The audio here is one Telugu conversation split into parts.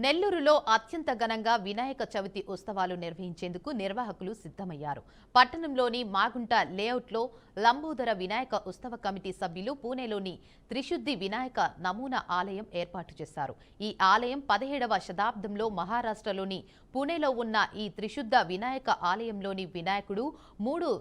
నెల్లూరులో అత్యంత ఘనంగా వినాయక చవితి ఉత్సవాలు నిర్వహించేందుకు నిర్వాహకులు సిద్ధమయ్యారు. పట్టణంలోని మాగుంట లేఅవుట్లో లంబోదర వినాయక ఉత్సవ కమిటీ సభ్యులు పూణేలోని త్రిశుద్ధి వినాయక నమూనా ఆలయం ఏర్పాటు చేశారు. ఈ ఆలయం 17వ శతాబ్దంలో మహారాష్ట్రలోని పూణేలో ఉన్న ఈ త్రిశుద్ధ వినాయక ఆలయంలోని వినాయకుడు 3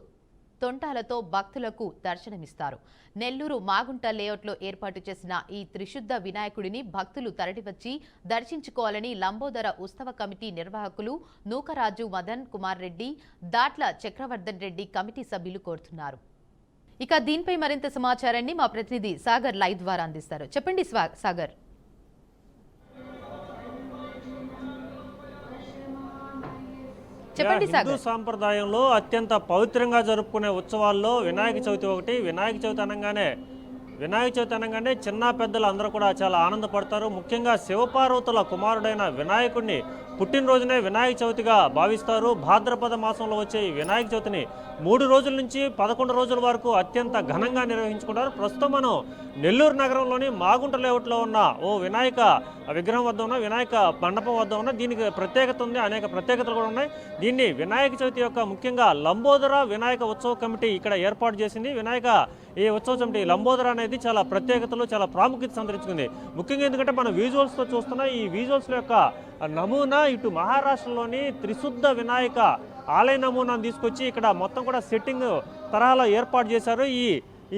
తొంటాలతో భక్తులకు దర్శనమిస్తారు. నెల్లూరు మాగుంట లేఅవుట్లో ఏర్పాటు చేసిన ఈ త్రిశుద్ధ వినాయకుడిని భక్తులు తరలివచ్చి దర్శించుకోవాలని లంబోదర ఉత్సవ కమిటీ నిర్వాహకులు నూకరాజు మదన్ కుమార్ రెడ్డి, దాట్ల చక్రవర్ధన్ రెడ్డి కమిటీ సభ్యులు కోరుతున్నారు. ఇక దీనిపై మరింత సమాచారాన్ని మా ప్రతినిధి సాగర్ లైవ్ ద్వారా అందిస్తారు. చెప్పండి సాగర్. హిందూ సాంప్రదాయంలో అత్యంత పవిత్రంగా జరుపుకునే ఉత్సవాల్లో వినాయక చవితి ఒకటి. వినాయక చవితి అనగానే చిన్న పెద్దలు అందరూ కూడా చాలా ఆనందపడతారు. ముఖ్యంగా శివపార్వతుల కుమారుడైన వినాయకుడిని పుట్టినరోజునే వినాయక చవితిగా భావిస్తారు. భాద్రపద మాసంలో వచ్చే ఈ వినాయక చవితిని 3 రోజుల నుంచి 11 రోజుల వరకు అత్యంత ఘనంగా నిర్వహించుకుంటారు. ప్రస్తుతం మనం నెల్లూరు నగరంలోని మాగుంట లేఅవుట్లో ఉన్న ఓ వినాయక విగ్రహం వద్ద ఉన్న వినాయక మండపం వద్ద ఉన్న దీనికి ప్రత్యేకత ఉంది, అనేక ప్రత్యేకతలు కూడా ఉన్నాయి. దీన్ని వినాయక చవితి యొక్క ముఖ్యంగా లంబోదర వినాయక ఉత్సవ కమిటీ ఇక్కడ ఏర్పాటు చేసింది. ఈ ఉత్సవ కమిటీ లంబోదర అనేది చాలా ప్రత్యేకతలు, చాలా ప్రాముఖ్యత సంతరించుకుంది. ముఖ్యంగా ఎందుకంటే మనం విజువల్స్తో చూస్తున్న ఈ విజువల్స్ యొక్క నమూనా ఇటు మహారాష్ట్రలోని త్రిశుద్ధ వినాయక ఆలయ నమూనాను తీసుకొచ్చి ఇక్కడ మొత్తం కూడా సెట్టింగ్ తరహాలో ఏర్పాటు చేశారు.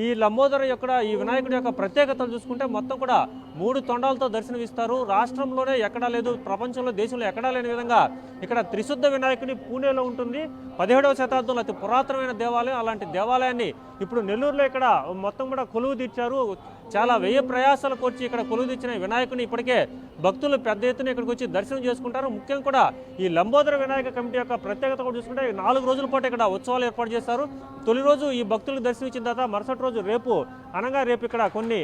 ఈ లంబోదర యొక్క ఈ వినాయకుడి యొక్క ప్రత్యేకతలు చూసుకుంటే మొత్తం కూడా 3 తొండాలతో దర్శనమిస్తారు. రాష్ట్రంలోనే ఎక్కడా లేదు, ప్రపంచంలో దేశంలో ఎక్కడా లేని విధంగా ఇక్కడ త్రిశుద్ధ వినాయకుని పూణేలో ఉంటుంది. 17వ శతాబ్దంలో అతి పురాతనమైన దేవాలయం. అలాంటి దేవాలయాన్ని ఇప్పుడు నెల్లూరులో ఇక్కడ మొత్తం కూడా కొలువు తీర్చారు. చాలా వ్యయ ప్రయాసాలకు వచ్చి ఇక్కడ కొలువు తీర్చిన వినాయకుని ఇప్పటికే భక్తులు పెద్ద ఎత్తున ఇక్కడికి వచ్చి దర్శనం చేసుకుంటారు. ముఖ్యంగా కూడా ఈ లంబోదర వినాయక కమిటీ యొక్క ప్రత్యేకత కూడా చూసుకుంటే 4 రోజుల పాటు ఇక్కడ ఉత్సవాలు ఏర్పాటు చేస్తారు. తొలి రోజు ఈ భక్తులకు దర్శనం ఇచ్చిన తర్వాత మరుసటి రోజు రేపు ఇక్కడ కొన్ని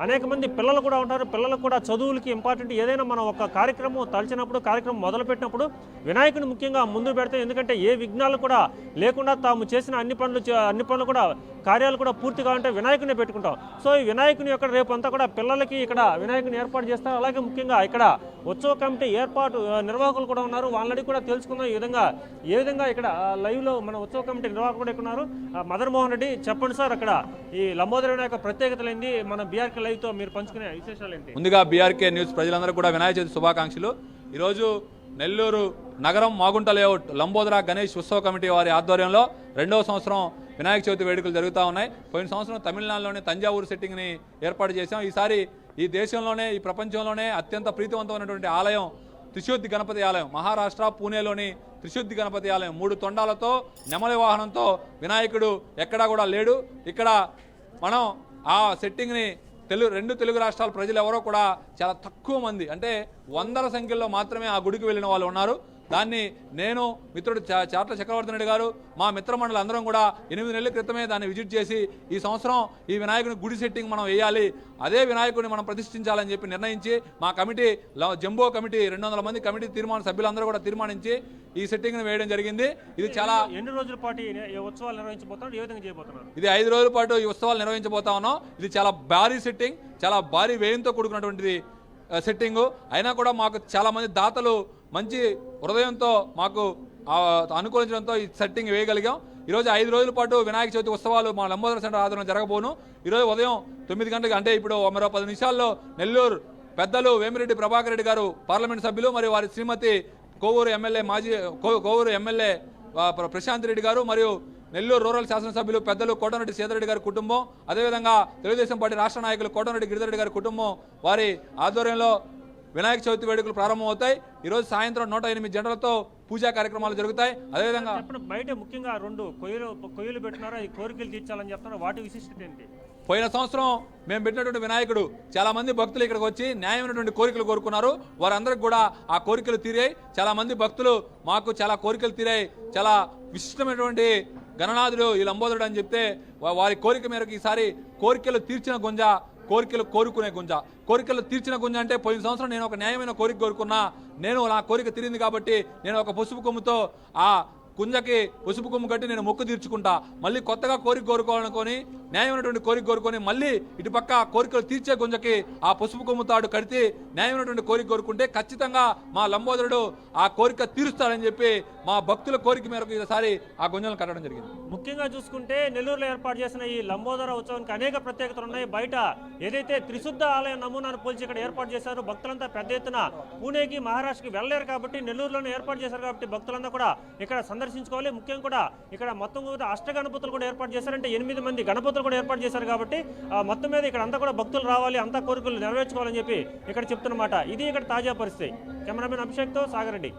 అనేక మంది పిల్లలు కూడా ఉంటారు. పిల్లలకు కూడా చదువులకి ఇంపార్టెంట్. ఏదైనా మనం ఒక కార్యక్రమం తలచినప్పుడు, కార్యక్రమం మొదలుపెట్టినప్పుడు వినాయకుని ముఖ్యంగా ముందు పెడతాం. ఎందుకంటే ఏ విఘ్నాలు కూడా లేకుండా తాము చేసిన అన్ని పనులు కూడా కార్యాలు కూడా పూర్తి కావాలంటే వినాయకుని పెట్టుకుంటాం. సో ఈ వినాయకుని యొక్క రేపు అంతా కూడా పిల్లలకి ఇక్కడ వినాయకుని ఏర్పాటు చేస్తారు. అలాగే ముఖ్యంగా ఇక్కడ ఉత్సవ కమిటీ నిర్వాహకులు కూడా ఉన్నారు. వాళ్ళని కూడా తెలుసుకుందాం ఏ విధంగా ఇక్కడ లైవ్లో మన ఉత్సవ కమిటీ నిర్వాహకులు కూడా ఉన్నారు. మదన్ మోహన్ రెడ్డి, చెప్పండి సార్, అక్కడ ఈ లంబోదర వినాయక ప్రత్యేకతలు ఏంటి, మన బీఆర్కే లైవ్తో మీరు పంచుకునే విశేషాలు ఏంటి? ముందుగా బీఆర్కే న్యూస్ ప్రజలందరూ కూడా వినాయక చవితి శుభాకాంక్షలు. ఈరోజు నెల్లూరు నగరం మాగుంట లేఅవుట్ లంబోదర గణేష్ ఉత్సవ కమిటీ వారి ఆధ్వర్యంలో 2వ సంవత్సరం వినాయక చవితి వేడుకలు జరుగుతూ ఉన్నాయి. పోయిన సంవత్సరం తమిళనాడులోనే తంజావూరు సెట్టింగ్ని ఏర్పాటు చేశాం. ఈసారి ఈ దేశంలోనే, ఈ ప్రపంచంలోనే అత్యంత ప్రీతివంతమైనటువంటి ఆలయం త్రిశుద్ధి గణపతి ఆలయం. మహారాష్ట్ర పూణేలోని త్రిశుద్ధి గణపతి ఆలయం 3 తొండాలతో నెమలి వాహనంతో వినాయకుడు ఎక్కడా కూడా లేడు. ఇక్కడ మనం ఆ సెట్టింగ్ని 2 తెలుగు రాష్ట్రాల ప్రజలు ఎవరో కూడా చాలా తక్కువ మంది, అంటే 100ల సంఖ్యలో మాత్రమే ఆ గుడికి వెళ్ళిన వాళ్ళు ఉన్నారు. దాన్ని నేను, మిత్రుడు చాట్ల చక్రవర్ధన్ రెడ్డి గారు, మా మిత్రమండలి అందరం కూడా 8 నెలల క్రితమే దాన్ని విజిట్ చేసి ఈ సంవత్సరం ఈ వినాయకుని గుడి సెట్టింగ్ మనం వేయాలి, అదే వినాయకుడిని మనం ప్రతిష్ఠించాలని చెప్పి నిర్ణయించి మా కమిటీ జంబో కమిటీ 200 మంది కమిటీ సభ్యులందరూ కూడా తీర్మానించి ఈ సెట్టింగ్ని వేయడం జరిగింది. ఇది చాలా ఎన్ని రోజుల పాటు ఉత్సవాలు నిర్వహించబోతున్నారు, ఏ విధంగా చేయబోతున్నారు? ఇది 5 రోజుల పాటు ఈ ఉత్సవాలు నిర్వహించబోతా ఉన్నాం. ఇది చాలా భారీ సెట్టింగ్, చాలా భారీ వ్యయంతో కూడుకున్నటువంటిది సెట్టింగు. అయినా కూడా మాకు చాలా మంది దాతలు మంచి హృదయంతో మాకు అనుకూలించడంతో ఈ సెట్టింగ్ వేయగలిగాం. ఈరోజు 5 రోజుల పాటు వినాయక చవితి ఉత్సవాలు మా లంబోదర సెంటర్ ఆధ్వర్యంలో జరగబోను. ఈరోజు ఉదయం 9 గంటలకు, అంటే ఇప్పుడు మరో 10 నిమిషాల్లో నెల్లూరు పెద్దలు వేమిరెడ్డి ప్రభాకర్ రెడ్డి గారు, పార్లమెంట్ సభ్యులు, మరియు వారి శ్రీమతి కోవూరు ఎమ్మెల్యే ప్రశాంత్ రెడ్డి గారు, మరియు నెల్లూరు రూరల్ శాసనసభ్యులు పెద్దలు కోటమిరెడ్డి సీతారెడ్డి గారి కుటుంబం, అదేవిధంగా తెలుగుదేశం పార్టీ రాష్ట్ర నాయకులు కోటమిరెడ్డి గిరిధరెడ్డి గారి కుటుంబం వారి ఆధ్వర్యంలో వినాయక చవితి వేడుకలు ప్రారంభమవుతాయి. ఈరోజు సాయంత్రం 108 గంటలతో పూజా కార్యక్రమాలు జరుగుతాయి. అదేవిధంగా బయట ముఖ్యంగా 2 కొయ్యలు పెట్టినారా, ఈ కోరికలు తీర్చాలని చెప్తున్నారు, వాటి విశిష్టత ఏంటి? పోయిన సంవత్సరం మేము పెట్టినటువంటి వినాయకుడు చాలా మంది భక్తులు ఇక్కడికి వచ్చి న్యాయమైనటువంటి కోరికలు కోరుకున్నారు. వారందరికి కూడా ఆ కోరికలు తీరాయి. చాలా మంది భక్తులు మాకు చాలా కోరికలు తీరాయి, చాలా విశిష్టమైనటువంటి గణనాథుడు ఈ లంబోదరుడు అని చెప్తే వారి కోరిక మేరకు ఈసారి కోరికలు తీర్చిన గుంజ, కోరికలు కోరుకునే గుంజ. కోరికలు తీర్చిన గుంజ అంటే పోయిన సంవత్సరం నేను ఒక న్యాయమైన కోరిక కోరుకున్నా, నా కోరిక తీరింది కాబట్టి నేను ఒక పసుపు కొమ్ముతో ఆ కుంజకి పసుపు కొమ్ము కట్టి నేను మొక్కు తీర్చుకుంటా, మళ్ళీ కొత్తగా కోరిక కోరుకోవాలనుకొని న్యాయమైనటువంటి కోరిక కోరుకొని మళ్ళీ ఇటు పక్క కోరికలు తీర్చే గుంజకి ఆ పసుపు కొమ్ము తాడు కడితే న్యాయమైనటువంటి కోరిక కోరుకుంటే ఖచ్చితంగా మా లంబోదరుడు ఆ కోరిక తీరుస్తాడని చెప్పి మా భక్తుల కోరిక మేరకు ఈసారి ఆ గుంజలను కట్టడం జరిగింది. ముఖ్యంగా చూసుకుంటే నెల్లూరులో ఏర్పాటు చేసిన ఈ లంబోదర ఉత్సవానికి అనేక ప్రత్యేకతలు ఉన్నాయి. బయట ఏదైతే త్రిశుద్ధ ఆలయ నమూనాను పోల్చి ఇక్కడ ఏర్పాటు చేశారు, భక్తులంతా పెద్ద ఎత్తున పూణేకి మహారాష్ట్రకి వెళ్ళలేరు కాబట్టి నెల్లూరులోనే ఏర్పాటు చేశారు కాబట్టి భక్తులంతా కూడా ఇక్కడ సందర్శించుకోవాలి. ముఖ్యంగా కూడా ఇక్కడ మొత్తం కూడా అష్ట గణపతులు కూడా ఏర్పాటు చేశారంటే 8 మంది గణపతులు కూడా ఏర్పాటు చేశారు కాబట్టి మొత్తం మీద ఇక్కడ అంతా కూడా భక్తులు రావాలి, అంతా కోరికలు నెరవేర్చుకోవాలని చెప్పి ఇక్కడ చెప్తున్నమాట. ఇది ఇక్కడ తాజా పరిస్థితి. కెమెరామెన్ అభిషేక్తో సాగర్ రెడ్డి.